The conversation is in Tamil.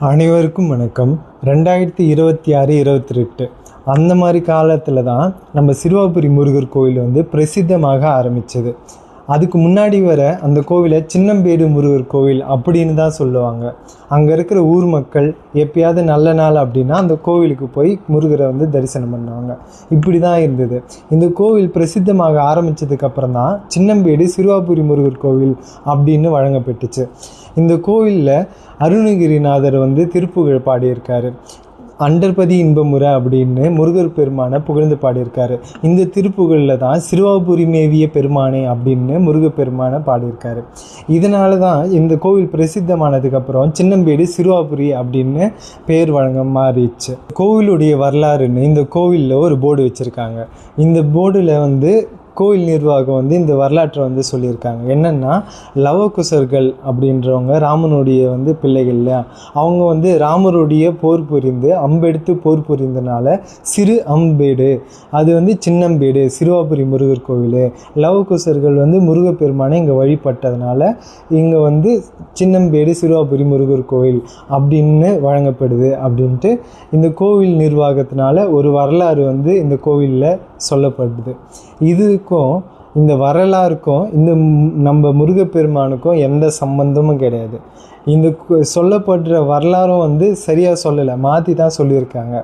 அனைவருக்கும் வணக்கம். 2026, 28 அந்த மாதிரி காலத்தில் தான் நம்ம சிறுவாபுரி முருகர் கோவில் வந்து பிரசித்தமாக ஆரம்பித்தது. அதுக்கு முன்னாடி வர அந்த கோவிலை சின்னம்பேடு முருகர் கோவில் அப்படின்னு தான் சொல்லுவாங்க. அங்கே இருக்கிற ஊர் மக்கள் எப்பயாவது நல்ல நாள் அப்படின்னா அந்த கோவிலுக்கு போய் முருகரை வந்து தரிசனம் பண்ணுவாங்க. இப்படி தான் இருந்தது. இந்த கோவில் பிரசித்தமாக ஆரம்பித்ததுக்கப்புறம் தான் சின்னம்பேடு சிறுவாபுரி முருகர் கோவில் அப்படின்னு வழங்கப்பட்டுச்சு. இந்த கோவிலில் அருணகிரிநாதர் வந்து திருப்புகழ் பாடியிருக்காரு. அண்டர்பதி இன்பமுறை அப்படின்னு முருகர் பெருமானை புகழ்ந்து பாடியிருக்காரு. இந்த திருப்புகழில் தான் சிறுவாபுரி மேவிய பெருமானே அப்படின்னு முருகப்பெருமானை பாடியிருக்காரு. இதனால தான் இந்த கோவில் பிரசித்தமானதுக்கப்புறம் சின்னம்பேடு சிறுவாபுரி அப்படின்னு பேர் வழங்க மாறிடுச்சு. கோவிலுடைய வரலாறுன்னு இந்த கோவிலில் ஒரு போர்டு வச்சுருக்காங்க. இந்த போர்டில் வந்து கோவில் நிர்வாகம் வந்து இந்த வரலாற்றை வந்து சொல்லியிருக்காங்க. என்னென்னா, லவகுசர்கள் அப்படின்றவங்க ராமனுடைய வந்து பிள்ளைகள் இல்லையா, அவங்க வந்து ராமருடைய போர் புரிந்து அம்பெடுத்து போர் புரிந்தனால சிறு அம்பேடு, அது வந்து சின்னம்பேடு சிறுவாபுரி முருகர் கோவில். லவகுசர்கள் வந்து முருகப்பெருமானை இங்கே வழிபட்டதுனால இங்கே வந்து சின்னம்பேடு சிறுவாபுரி முருகர் கோவில் அப்படின்னு வழங்கப்படுது அப்படின்ட்டு இந்த கோவில் நிர்வாகத்தினால ஒரு வரலாறு வந்து இந்த கோவிலில் சொல்லப்படுது. இதுக்கும் இந்த வரலாறுக்கும் இந்த நம்ம முருகப்பெருமானுக்கும் எந்த சம்பந்தமும் கிடையாது. இந்த சொல்லப்படுற வரலாறும் வந்து சரியாக சொல்லலை, மாற்றி தான் சொல்லியிருக்காங்க.